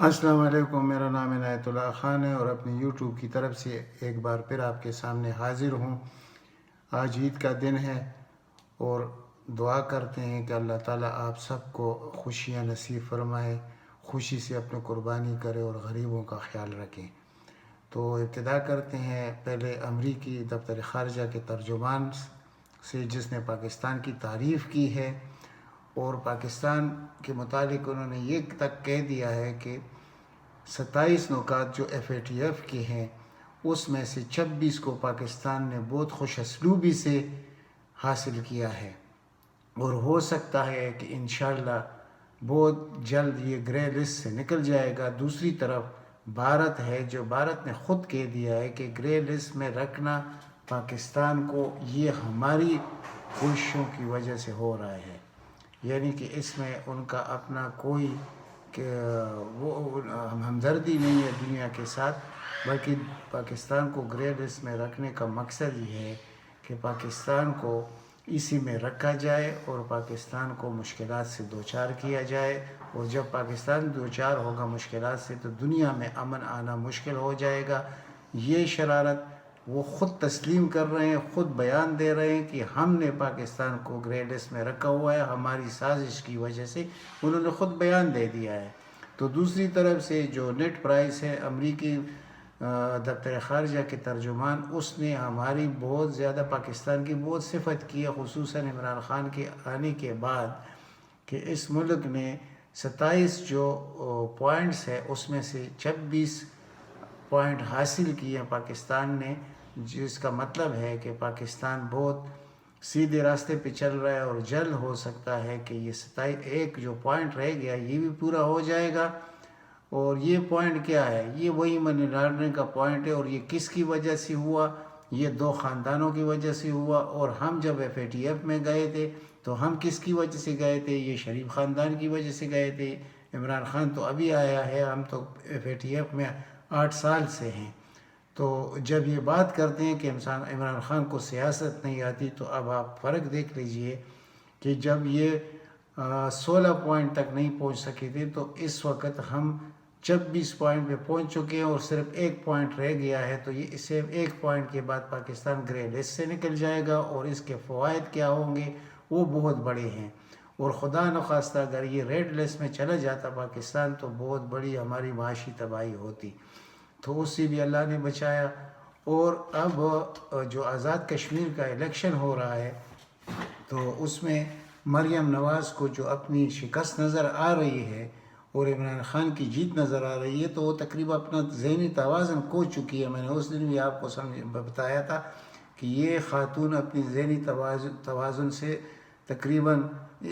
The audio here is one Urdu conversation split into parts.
السلام علیکم، میرا نام عنایت اللہ خان ہے اور اپنی یوٹیوب کی طرف سے ایک بار پھر آپ کے سامنے حاضر ہوں۔ آج عید کا دن ہے اور دعا کرتے ہیں کہ اللہ تعالیٰ آپ سب کو خوشیاں نصیب فرمائے، خوشی سے اپنے قربانی کرے اور غریبوں کا خیال رکھیں۔ تو ابتدا کرتے ہیں پہلے امریکی دفتر خارجہ کے ترجمان سے، جس نے پاکستان کی تعریف کی ہے اور پاکستان کے متعلق انہوں نے یہ تک کہہ دیا ہے کہ 27 نکات جو FATF کے ہیں اس میں سے 26 کو پاکستان نے بہت خوش اسلوبی سے حاصل کیا ہے، اور ہو سکتا ہے کہ انشاءاللہ بہت جلد یہ گرے لسٹ سے نکل جائے گا۔ دوسری طرف بھارت ہے، جو بھارت نے خود کہہ دیا ہے کہ گرے لسٹ میں رکھنا پاکستان کو یہ ہماری کوششوں کی وجہ سے ہو رہا ہے، یعنی کہ اس میں ان کا اپنا کوئی کہ وہ ہمدردی نہیں ہے دنیا کے ساتھ، بلکہ پاکستان کو گرے لسٹ میں رکھنے کا مقصد یہ ہے کہ پاکستان کو اسی میں رکھا جائے اور پاکستان کو مشکلات سے دوچار کیا جائے، اور جب پاکستان دوچار ہوگا مشکلات سے تو دنیا میں امن آنا مشکل ہو جائے گا۔ یہ شرارت وہ خود تسلیم کر رہے ہیں، خود بیان دے رہے ہیں کہ ہم نے پاکستان کو گرے لسٹ میں رکھا ہوا ہے، ہماری سازش کی وجہ سے انہوں نے خود بیان دے دیا ہے۔ تو دوسری طرف سے جو نیٹ پرائس ہے، امریکی دفتر خارجہ کے ترجمان، اس نے ہماری بہت زیادہ پاکستان کی بہت صفت کی ہے، خصوصاً عمران خان کے آنے کے بعد، کہ اس ملک نے 27 جو پوائنٹس ہے اس میں سے 26 پوائنٹ حاصل کیے ہیں پاکستان نے، جس کا مطلب ہے کہ پاکستان بہت سیدھے راستے پہ چل رہا ہے، اور جلد ہو سکتا ہے کہ یہ 27 جو پوائنٹ رہ گیا یہ بھی پورا ہو جائے گا۔ اور یہ پوائنٹ کیا ہے؟ یہ وہی منی لانڈرنگ کا پوائنٹ ہے، اور یہ کس کی وجہ سے ہوا؟ یہ دو خاندانوں کی وجہ سے ہوا۔ اور ہم جب FATF میں گئے تھے تو ہم کس کی وجہ سے گئے تھے؟ یہ شریف خاندان کی وجہ سے گئے تھے۔ عمران خان تو ابھی آیا ہے، ہم تو FATF میں 8 سال سے ہیں۔ تو جب یہ بات کرتے ہیں کہ عمران خان کو سیاست نہیں آتی، تو اب آپ فرق دیکھ لیجئے کہ جب یہ 16 پوائنٹ تک نہیں پہنچ سکے تھے تو اس وقت ہم 26 پوائنٹ پہ پہنچ چکے ہیں، اور صرف 1 پوائنٹ رہ گیا ہے۔ تو یہ اسے 1 پوائنٹ کے بعد پاکستان گرے لسٹ سے نکل جائے گا، اور اس کے فوائد کیا ہوں گے وہ بہت بڑے ہیں۔ اور خدا نخواستہ اگر یہ ریڈ لسٹ میں چلا جاتا پاکستان تو بہت بڑی ہماری معاشی تباہی ہوتی، تو اس سے بھی اللہ نے بچایا۔ اور اب جو آزاد کشمیر کا الیکشن ہو رہا ہے تو اس میں مریم نواز کو جو اپنی شکست نظر آ رہی ہے اور عمران خان کی جیت نظر آ رہی ہے، تو وہ تقریباً اپنا ذہنی توازن کھو چکی ہے۔ میں نے اس دن بھی آپ کو بتایا تھا کہ یہ خاتون اپنی ذہنی توازن سے تقریباً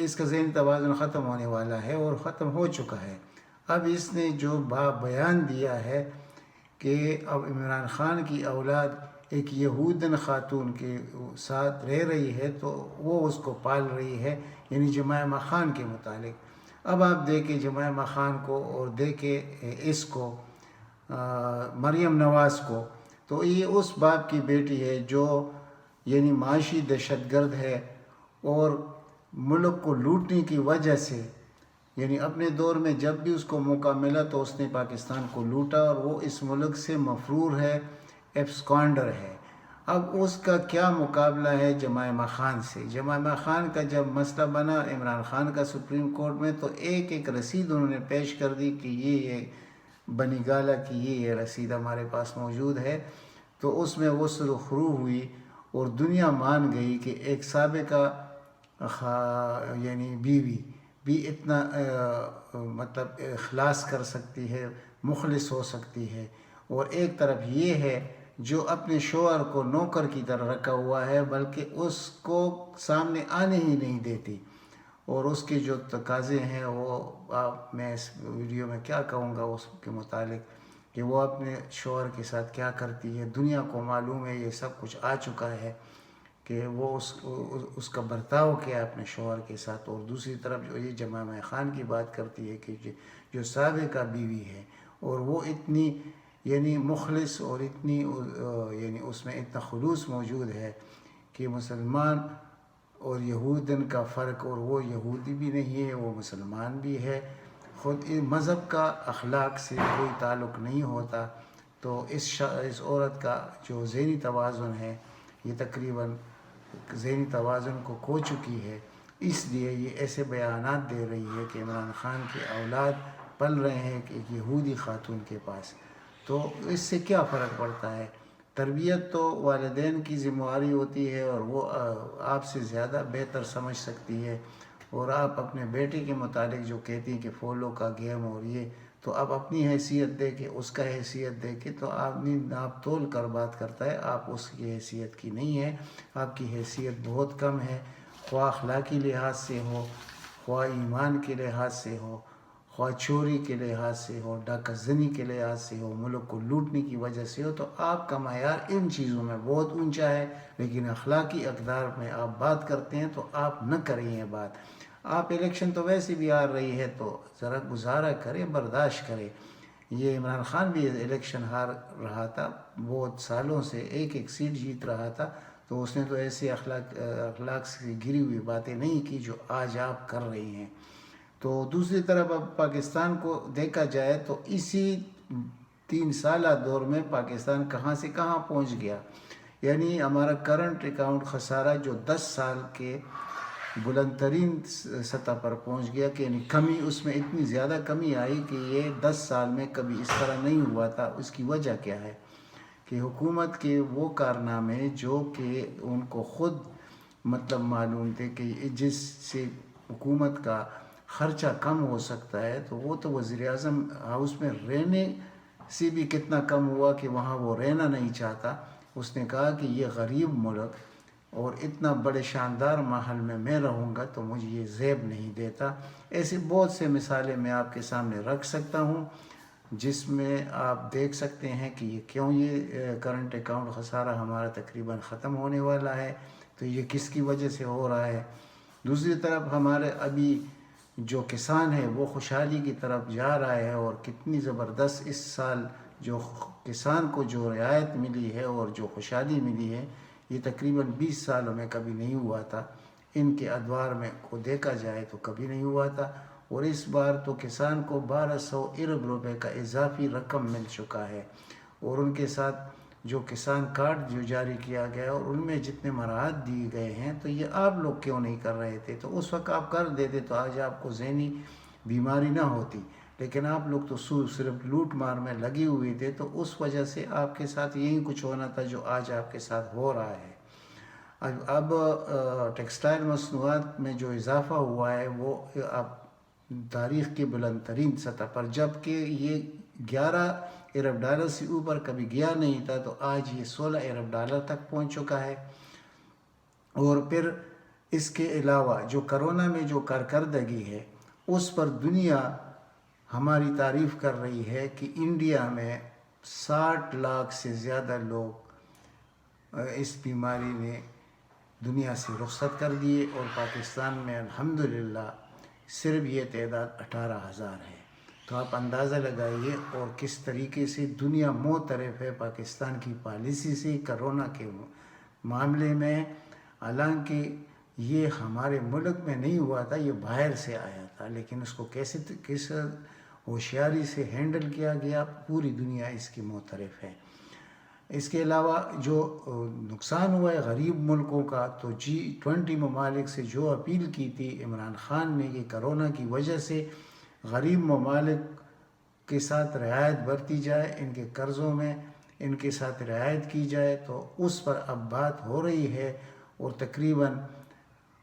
اس کا ذہنی توازن ختم ہونے والا ہے اور ختم ہو چکا ہے۔ اب اس نے جو بیان دیا ہے کہ اب عمران خان کی اولاد ایک یہودن خاتون کے ساتھ رہ رہی ہے تو وہ اس کو پال رہی ہے، یعنی جمائمہ خان کے متعلق۔ اب آپ دیکھیں جمائمہ خان کو اور دیکھیں اس کو مریم نواز کو، تو یہ اس باپ کی بیٹی ہے جو یعنی معاشی دہشت گرد ہے، اور ملک کو لوٹنے کی وجہ سے، یعنی اپنے دور میں جب بھی اس کو موقع ملا تو اس نے پاکستان کو لوٹا، اور وہ اس ملک سے مفرور ہے، ایبسکانڈر ہے۔ اب اس کا کیا مقابلہ ہے جمائمہ خان سے؟ جمائمہ خان کا جب مسئلہ بنا عمران خان کا سپریم کورٹ میں، تو ایک رسید انہوں نے پیش کر دی کہ یہ بنی گالہ کی یہ رسید ہمارے پاس موجود ہے۔ تو اس میں وہ سرخرو ہوئی اور دنیا مان گئی کہ ایک سابقہ یعنی بیوی بھی اتنا مطلب اخلاص کر سکتی ہے، مخلص ہو سکتی ہے، اور ایک طرف یہ ہے جو اپنے شوہر کو نوکر کی طرح رکھا ہوا ہے، بلکہ اس کو سامنے آنے ہی نہیں دیتی، اور اس کے جو تقاضے ہیں وہ میں اس ویڈیو میں کیا کہوں گا اس کے متعلق کہ وہ اپنے شوہر کے ساتھ کیا کرتی ہے، دنیا کو معلوم ہے، یہ سب کچھ آ چکا ہے کہ وہ اس کا برتاؤ کیا ہے اپنے شوہر کے ساتھ۔ اور دوسری طرف جو یہ جمائمہ خان کی بات کرتی ہے کہ جو سابقہ بیوی ہے اور وہ اتنی یعنی مخلص اور اتنی یعنی اس میں اتنا خلوص موجود ہے کہ مسلمان اور یہودن کا فرق، اور وہ یہودی بھی نہیں ہے وہ مسلمان بھی ہے، خود مذہب کا اخلاق سے کوئی تعلق نہیں ہوتا، تو اس عورت کا جو ذہنی توازن ہے یہ تقریباً ذہنی توازن کو کھو چکی ہے، اس لیے یہ ایسے بیانات دے رہی ہے کہ عمران خان کی اولاد پل رہے ہیں کہ ایک یہودی خاتون کے پاس۔ تو اس سے کیا فرق پڑتا ہے؟ تربیت تو والدین کی ذمہ داری ہوتی ہے، اور وہ آپ سے زیادہ بہتر سمجھ سکتی ہے، اور آپ اپنے بیٹے کے متعلق جو کہتی ہیں کہ فولو کا گیم اور یہ، تو آپ اپنی حیثیت دے کے، اس کا حیثیت دے کے، تو آدمی ناپ تول کر بات کرتا ہے، آپ اس کی حیثیت کی نہیں ہے، آپ کی حیثیت بہت کم ہے، خواہ اخلاقی لحاظ سے ہو، خواہ ایمان کے لحاظ سے ہو، خواہ چوری کے لحاظ سے ہو، ڈاکہ زنی کے لحاظ سے ہو، ملک کو لوٹنے کی وجہ سے ہو، تو آپ کا معیار ان چیزوں میں بہت اونچا ہے، لیکن اخلاقی اقدار میں آپ بات کرتے ہیں تو آپ نہ کریں یہ بات۔ آپ الیکشن تو ویسے بھی آ رہی ہے، تو ذرا گزارا کریں، برداشت کریں۔ یہ عمران خان بھی الیکشن ہار رہا تھا، بہت سالوں سے ایک ایک سیٹ جیت رہا تھا، تو اس نے تو ایسے اخلاق سے گری ہوئی باتیں نہیں کی جو آج آپ کر رہی ہیں۔ تو دوسری طرف اب پاکستان کو دیکھا جائے تو اسی 3 سالہ دور میں پاکستان کہاں سے کہاں پہنچ گیا، یعنی ہمارا کرنٹ اکاؤنٹ خسارہ جو 10 سال کے بلند ترین سطح پر پہنچ گیا، کہ یعنی کمی اس میں اتنی زیادہ کمی آئی کہ یہ 10 سال میں کبھی اس طرح نہیں ہوا تھا۔ اس کی وجہ کیا ہے؟ کہ حکومت کے وہ کارنامے جو کہ ان کو خود مطلب معلوم تھے کہ جس سے حکومت کا خرچہ کم ہو سکتا ہے، تو وہ تو وزیر اعظم ہاؤس میں رہنے سے بھی کتنا کم ہوا کہ وہاں وہ رہنا نہیں چاہتا۔ اس نے کہا کہ یہ غریب ملک اور اتنا بڑے شاندار ماحول میں میں رہوں گا تو مجھے یہ زیب نہیں دیتا۔ ایسے بہت سے مثالیں میں آپ کے سامنے رکھ سکتا ہوں، جس میں آپ دیکھ سکتے ہیں کہ یہ کیوں یہ کرنٹ اکاؤنٹ خسارہ ہمارا تقریباً ختم ہونے والا ہے، تو یہ کس کی وجہ سے ہو رہا ہے۔ دوسری طرف ہمارے ابھی جو کسان ہے وہ خوشحالی کی طرف جا رہا ہے، اور کتنی زبردست اس سال جو کسان کو جو رعایت ملی ہے اور جو خوشحالی ملی ہے، یہ تقریباً 20 سالوں میں کبھی نہیں ہوا تھا، ان کے ادوار میں کو دیکھا جائے تو کبھی نہیں ہوا تھا۔ اور اس بار تو کسان کو 1200 ارب روپے کا اضافی رقم مل چکا ہے، اور ان کے ساتھ جو کسان کارڈ جو جاری کیا گیا اور ان میں جتنے مراحت دیے گئے ہیں، تو یہ آپ لوگ کیوں نہیں کر رہے تھے؟ تو اس وقت آپ کر دیتے تو آج آپ کو ذہنی بیماری نہ ہوتی، لیکن آپ لوگ تو صرف لوٹ مار میں لگے ہوئے تھے، تو اس وجہ سے آپ کے ساتھ یہی کچھ ہونا تھا جو آج آپ کے ساتھ ہو رہا ہے۔ اب ٹیکسٹائل مصنوعات میں جو اضافہ ہوا ہے وہ اب تاریخ کی بلند ترین سطح پر، جبکہ یہ 11 ارب ڈالر سے اوپر کبھی گیا نہیں تھا، تو آج یہ 16 ارب ڈالر تک پہنچ چکا ہے۔ اور پھر اس کے علاوہ جو کرونا میں جو کارکردگی ہے، اس پر دنیا ہماری تعریف کر رہی ہے کہ انڈیا میں 60 لاکھ سے زیادہ لوگ اس بیماری نے دنیا سے رخصت کر دیے، اور پاکستان میں الحمدللہ صرف یہ تعداد 18,000 ہے۔ تو آپ اندازہ لگائیے، اور کس طریقے سے دنیا معترف ہے پاکستان کی پالیسی سے کرونا کے معاملے میں، حالانکہ یہ ہمارے ملک میں نہیں ہوا تھا، یہ باہر سے آیا تھا، لیکن اس کو کس ہوشیاری سے ہینڈل کیا گیا، پوری دنیا اس کی معترف ہے۔ اس کے علاوہ جو نقصان ہوا ہے غریب ملکوں کا، تو G20 ممالک سے جو اپیل کی تھی عمران خان نے کہ کرونا کی وجہ سے غریب ممالک کے ساتھ رعایت برتی جائے، ان کے قرضوں میں ان کے ساتھ رعایت کی جائے، تو اس پر اب بات ہو رہی ہے، اور تقریباً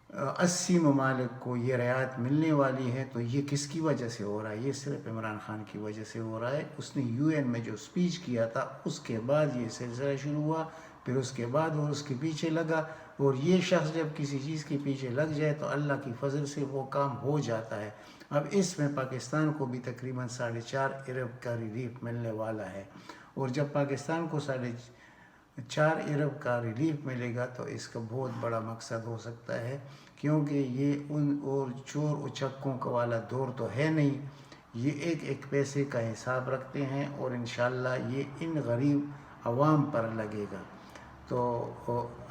80 ممالک کو یہ رعایت ملنے والی ہے۔ تو یہ کس کی وجہ سے ہو رہا ہے؟ یہ صرف عمران خان کی وجہ سے ہو رہا ہے۔ اس نے UN میں جو سپیچ کیا تھا، اس کے بعد یہ سلسلہ شروع ہوا، پھر اس کے بعد وہ اس کے پیچھے لگا، اور یہ شخص جب کسی چیز کے پیچھے لگ جائے تو اللہ کی فضل سے وہ کام ہو جاتا ہے۔ اب اس میں پاکستان کو بھی تقریباً 4.5 ارب کا ریلیف ملنے والا ہے، اور جب پاکستان کو 4.5 ارب کا ریلیف ملے گا تو اس کا بہت بڑا مقصد ہو سکتا ہے، کیونکہ یہ ان اور چور اچکوں کا والا دور تو ہے نہیں، یہ ایک ایک پیسے کا حساب رکھتے ہیں، اور انشاءاللہ یہ ان غریب عوام پر لگے گا۔ تو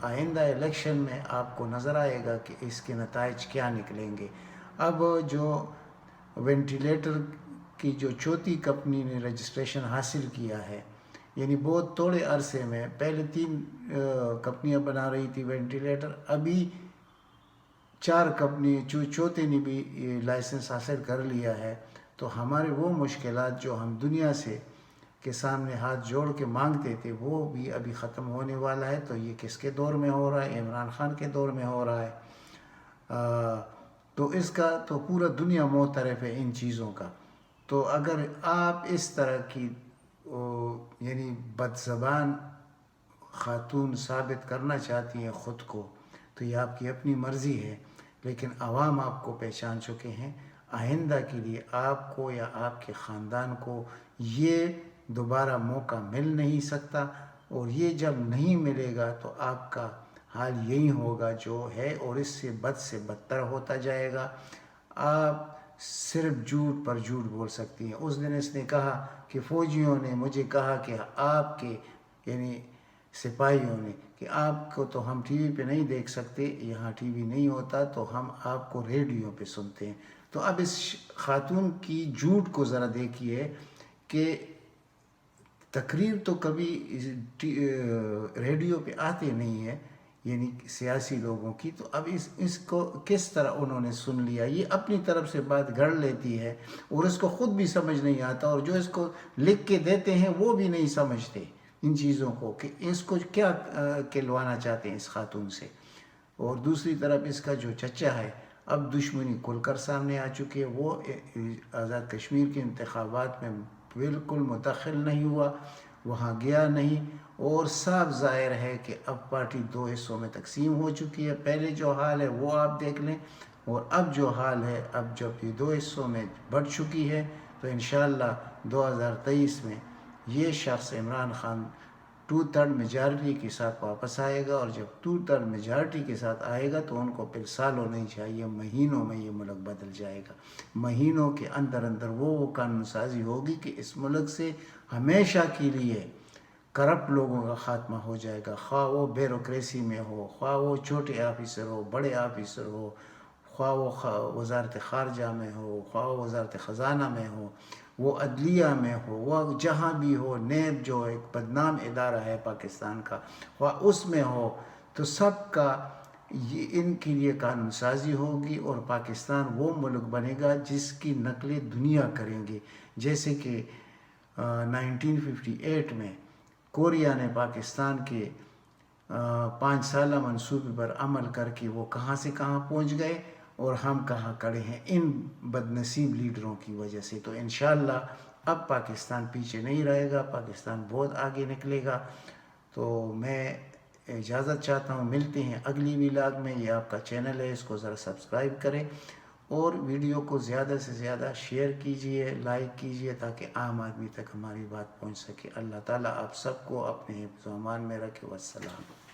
آئندہ الیکشن میں آپ کو نظر آئے گا کہ اس کے نتائج کیا نکلیں گے۔ اب جو وینٹیلیٹر کی جو چوتھی کمپنی نے رجسٹریشن حاصل کیا ہے، یعنی بہت تھوڑے عرصے میں، پہلے 3 کمپنیاں بنا رہی تھی وینٹیلیٹر، ابھی 4 کمپنی چوتھے نے بھی لائسنس حاصل کر لیا ہے۔ تو ہمارے وہ مشکلات جو ہم دنیا سے کے سامنے ہاتھ جوڑ کے مانگتے تھے وہ بھی ابھی ختم ہونے والا ہے۔ تو یہ کس کے دور میں ہو رہا ہے؟ عمران خان کے دور میں ہو رہا ہے۔ تو اس کا تو پورا دنیا معترف ہے ان چیزوں کا۔ تو اگر آپ اس طرح کی یعنی بد زبان خاتون ثابت کرنا چاہتی ہیں خود کو، تو یہ آپ کی اپنی مرضی ہے، لیکن عوام آپ کو پہچان چکے ہیں۔ آئندہ کے لیے آپ کو یا آپ کے خاندان کو یہ دوبارہ موقع مل نہیں سکتا، اور یہ جب نہیں ملے گا تو آپ کا حال یہی ہوگا جو ہے، اور اس سے بدتر ہوتا جائے گا۔ آپ صرف جھوٹ پر جھوٹ بول سکتی ہیں۔ اس دن اس نے کہا کہ فوجیوں نے مجھے کہا کہ آپ کے یعنی سپاہیوں نے کہ آپ کو تو ہم ٹی وی پہ نہیں دیکھ سکتے، یہاں ٹی وی نہیں ہوتا، تو ہم آپ کو ریڈیو پہ سنتے ہیں۔ تو اب اس خاتون کی جھوٹ کو ذرا دیکھیے کہ تقریر تو کبھی ریڈیو پہ آتے نہیں ہے یعنی سیاسی لوگوں کی، تو اب اس کو کس طرح انہوں نے سن لیا؟ یہ اپنی طرف سے بات گھڑ لیتی ہے اور اس کو خود بھی سمجھ نہیں آتا، اور جو اس کو لکھ کے دیتے ہیں وہ بھی نہیں سمجھتے ان چیزوں کو کہ اس کو کیا کہلوانا چاہتے ہیں اس خاتون سے۔ اور دوسری طرف اس کا جو چچا ہے، اب دشمنی کھل کر سامنے آ چکی ہے۔ وہ آزاد کشمیر کے انتخابات میں بالکل مدخل نہیں ہوا، وہاں گیا نہیں، اور صاف ظاہر ہے کہ اب پارٹی 2 حصوں میں تقسیم ہو چکی ہے۔ پہلے جو حال ہے وہ آپ دیکھ لیں، اور اب جو حال ہے، اب جب یہ 2 حصوں میں بڑھ چکی ہے، تو انشاءاللہ 2023 میں یہ شخص عمران خان 2/3 میجارٹی کے ساتھ واپس آئے گا، اور جب 2/3 میجارٹی کے ساتھ آئے گا تو ان کو پھر سالوں نہیں چاہیے، مہینوں میں یہ ملک بدل جائے گا۔ مہینوں کے اندر وہ قانون سازی ہوگی کہ اس ملک سے ہمیشہ کے لیے کرپٹ لوگوں کا خاتمہ ہو جائے گا، خواہ وہ بیوروکریسی میں ہو، خواہ وہ چھوٹے آفیسر ہو، بڑے آفیسر ہو، خواہ وہ وزارت خارجہ میں ہو، خواہ وہ وزارت خزانہ میں ہو، وہ عدلیہ میں ہو، وہ جہاں بھی ہو، نیب جو ایک بدنام ادارہ ہے پاکستان کا، خواہ اس میں ہو، تو سب کا یہ ان کے لیے قانون سازی ہوگی، اور پاکستان وہ ملک بنے گا جس کی نقلیں دنیا کریں گے۔ جیسے کہ 1958 میں کوریا نے پاکستان کے 5 سالہ منصوبے پر عمل کر کے وہ کہاں سے کہاں پہنچ گئے، اور ہم کہاں کھڑے ہیں ان بدنصیب لیڈروں کی وجہ سے۔ تو انشاءاللہ اب پاکستان پیچھے نہیں رہے گا، پاکستان بہت آگے نکلے گا۔ تو میں اجازت چاہتا ہوں، ملتے ہیں اگلی ولاگ میں۔ یہ آپ کا چینل ہے، اس کو ذرا سبسکرائب کریں، اور ویڈیو کو زیادہ سے زیادہ شیئر کیجئے، لائک کیجئے، تاکہ عام آدمی تک ہماری بات پہنچ سکے۔ اللہ تعالیٰ آپ سب کو اپنے حفظ و امان میں رکھے۔ والسلام۔